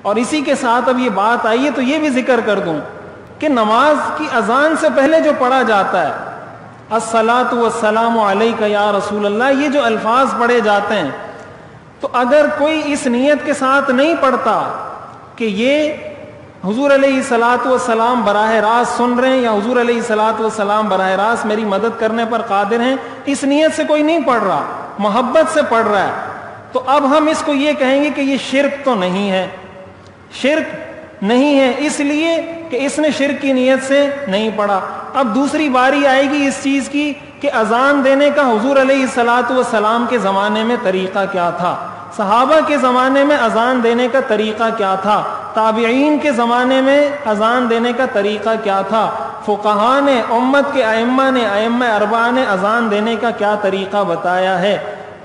اور اسی کے ساتھ اب یہ بات آئی ہے تو یہ بھی ذکر کر دوں کہ نماز کی اذان سے پہلے جو پڑھا جاتا ہے الصلاۃ والسلام علیک یا رسول اللہ، یہ جو الفاظ پڑھے جاتے ہیں، تو اگر کوئی اس نیت کے ساتھ نہیں پڑھتا کہ یہ حضور علیہ الصلاۃ والسلام براہ راست سن رہے ہیں یا حضور علیہ الصلاۃ والسلام براہ راست میری مدد کرنے پر قادر ہیں، اس نیت سے کوئی نہیں پڑھ رہا، محبت سے پڑھ رہا ہے، تو اب ہم اس کو یہ کہیں گے کہ یہ شرک تو نہیں ہے، شرک نہیں ہے، اس لیے کہ اس نے شرک کی نیت سے نہیں پڑھا۔ اب دوسری باری آئے گی اس چیز کی کہ اذان دینے کا حضور علیہ الصلاۃ والسلام کے زمانے میں طریقہ کیا تھا، صحابہ کے زمانے میں اذان دینے کا طریقہ کیا تھا، تابعین کے زمانے میں اذان دینے کا طریقہ کیا تھا، فقہاء نے، امت کے ائمہ نے، ائمہ اربعہ نے اذان دینے کا کیا طریقہ بتایا ہے۔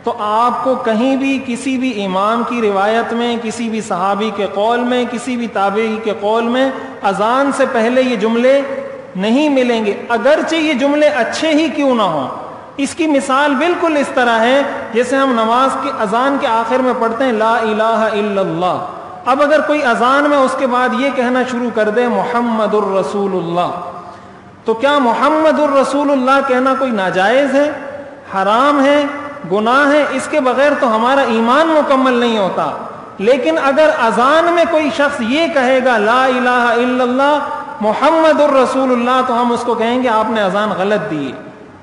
تو آپ کو کہیں بھی کسی بھی امام کی روایت میں، کسی بھی صحابی کے قول میں، کسی بھی تابعی کے قول میں اذان سے پہلے یہ جملے نہیں ملیں گے، اگرچہ یہ جملے اچھے ہی کیوں نہ ہوں۔ اس کی مثال بالکل اس طرح ہے جیسے ہم نماز کی اذان کے آخر میں پڑھتے ہیں لا الہ الا اللہ، اب اگر کوئی اذان میں اس کے بعد یہ کہنا شروع کر دے محمد الرسول اللہ، تو کیا محمد الرسول اللہ کہنا کوئی ناجائز ہے، حرام ہے، گناہ ہے؟ اس کے بغیر تو ہمارا ایمان مکمل نہیں ہوتا۔ لیکن اگر اذان میں کوئی شخص یہ کہے گا لا الہ الا اللہ محمد الرسول اللہ، تو ہم اس کو کہیں گے آپ نے اذان غلط دی ہے،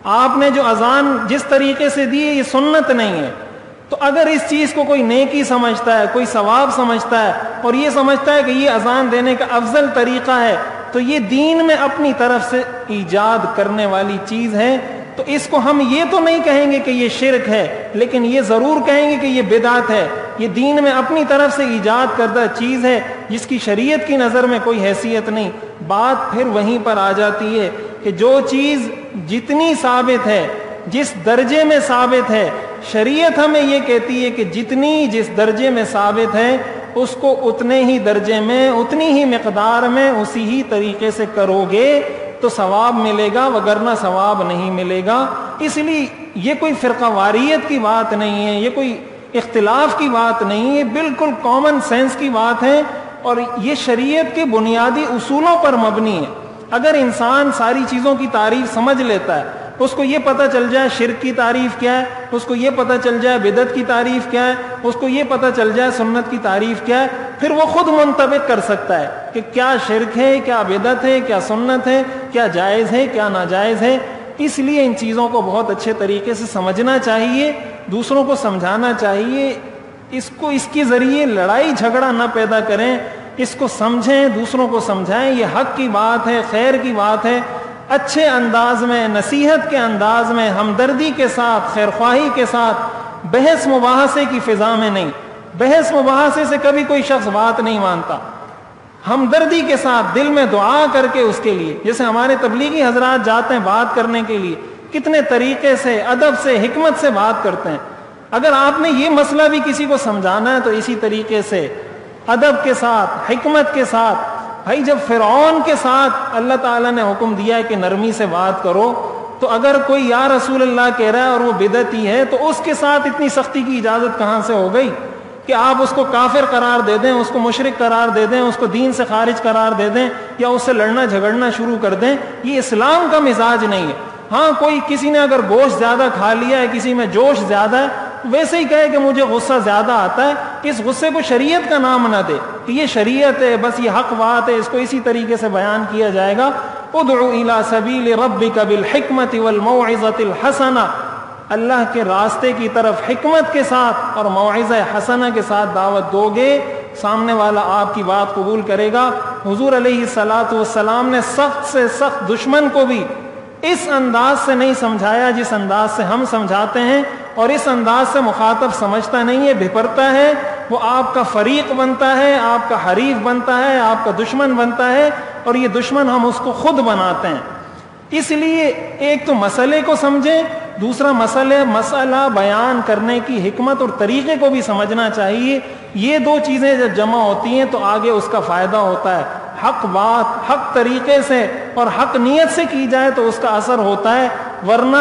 آپ نے جو اذان جس طریقے سے دی ہے یہ سنت نہیں ہے۔ تو اگر اس چیز کو کوئی نیکی سمجھتا ہے، کوئی ثواب سمجھتا ہے، اور یہ سمجھتا ہے کہ یہ اذان دینے کا افضل طریقہ ہے، تو یہ دین میں اپنی طرف سے ایجاد کرنے والی چیز ہے۔ تو اس کو ہم یہ تو نہیں کہیں گے کہ یہ شرک ہے، لیکن یہ ضرور کہیں گے کہ یہ بدعت ہے، یہ دین میں اپنی طرف سے ایجاد کردہ چیز ہے جس کی شریعت کی نظر میں کوئی حیثیت نہیں۔ بات پھر وہیں پر آ جاتی ہے کہ جو چیز جتنی ثابت ہے، جس درجے میں ثابت ہے، شریعت ہمیں یہ کہتی ہے کہ جتنی جس درجے میں ثابت ہے اس کو اتنے ہی درجے میں، اتنی ہی مقدار میں، اسی ہی طریقے سے کرو گے تو ثواب ملے گا، وگرنہ ثواب نہیں ملے گا۔ اس لیے یہ کوئی فرقہ واریت کی بات نہیں ہے، یہ کوئی اختلاف کی بات نہیں ہے، بالکل کامن سینس کی بات ہے، اور یہ شریعت کے بنیادی اصولوں پر مبنی ہے۔ اگر انسان ساری چیزوں کی تعریف سمجھ لیتا ہے، اس کو یہ پتہ چل جائے شرک کی تعریف کیا ہے، اس کو یہ پتہ چل جائے بدعت کی تعریف کیا ہے، اس کو یہ پتہ چل جائے سنت کی تعریف کیا ہے، پھر وہ خود منطبق کر سکتا ہے کہ کیا شرک ہے، کیا بدعت ہے، کیا سنت ہے، کیا جائز ہے، کیا ناجائز ہے۔ اس لیے ان چیزوں کو بہت اچھے طریقے سے سمجھنا چاہیے، دوسروں کو سمجھانا چاہیے، اس کو اس کے ذریعے لڑائی جھگڑا نہ پیدا کریں، اس کو سمجھیں، دوسروں کو سمجھائیں، یہ حق کی بات ہے، خیر کی بات ہے، اچھے انداز میں، نصیحت کے انداز میں، ہمدردی کے ساتھ، خیرخواہی کے ساتھ، بحث مباحثے کی فضا میں نہیں۔ بحث مباحثے سے کبھی کوئی شخص بات نہیں مانتا، ہمدردی کے ساتھ دل میں دعا کر کے اس کے لیے، جیسے ہمارے تبلیغی حضرات جاتے ہیں بات کرنے کے لیے، کتنے طریقے سے، ادب سے، حکمت سے بات کرتے ہیں۔ اگر آپ نے یہ مسئلہ بھی کسی کو سمجھانا ہے تو اسی طریقے سے ادب کے ساتھ، حکمت کے ساتھ۔ بھائی جب فرعون کے ساتھ اللہ تعالیٰ نے حکم دیا ہے کہ نرمی سے بات کرو، تو اگر کوئی یا رسول اللہ کہہ رہا ہے اور وہ بدعتی ہے تو اس کے ساتھ اتنی سختی کی اجازت کہاں سے ہو گئی کہ آپ اس کو کافر قرار دے دیں، اس کو مشرک قرار دے دیں، اس کو دین سے خارج قرار دے دیں، یا اس سے لڑنا جھگڑنا شروع کر دیں؟ یہ اسلام کا مزاج نہیں ہے۔ ہاں کوئی کسی نے اگر گوشت زیادہ کھا لیا ہے، کسی میں جوش زیادہ ہے، ویسے ہی کہے کہ مجھے غصہ زیادہ آتا ہے، اس غصے کو شریعت کا نام نہ دے کہ یہ شریعت ہے، بس یہ حق بات ہے، اس کو اسی طریقے سے بیان کیا جائے گا۔ ادعو الی سبیل ربک بالحکمت والموعظۃ الحسنہ، اللہ کے راستے کی طرف حکمت کے ساتھ اور موعظہ حسنہ کے ساتھ دعوت دو گے، سامنے والا آپ کی بات قبول کرے گا۔ حضور علیہ الصلاۃ والسلام نے سخت سے سخت دشمن کو بھی اس انداز سے نہیں سمجھایا جس انداز سے ہم سمجھاتے ہیں، اور اس انداز سے مخاطب سمجھتا نہیں ہے، بھپرتا ہے، وہ آپ کا فریق بنتا ہے، آپ کا حریف بنتا ہے، آپ کا دشمن بنتا ہے، اور یہ دشمن ہم اس کو خود بناتے ہیں۔ اس لیے ایک تو مسئلے کو سمجھیں، دوسرا مسئلہ بیان کرنے کی حکمت اور طریقے کو بھی سمجھنا چاہیے۔ یہ دو چیزیں جب جمع ہوتی ہیں تو آگے اس کا فائدہ ہوتا ہے۔ حق بات حق طریقے سے اور حق نیت سے کی جائے تو اس کا اثر ہوتا ہے، ورنہ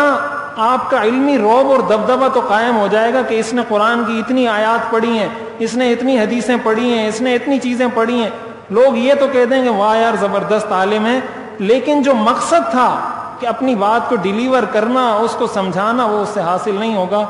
آپ کا علمی رعب اور دبدبہ تو قائم ہو جائے گا کہ اس نے قرآن کی اتنی آیات پڑھی ہیں، اس نے اتنی حدیثیں پڑھی ہیں، اس نے اتنی چیزیں پڑھی ہیں، لوگ یہ تو کہہ دیں گے واہ یار زبردست عالم ہے، لیکن جو مقصد تھا کہ اپنی بات کو ڈیلیور کرنا، اس کو سمجھانا، وہ اس سے حاصل نہیں ہوگا۔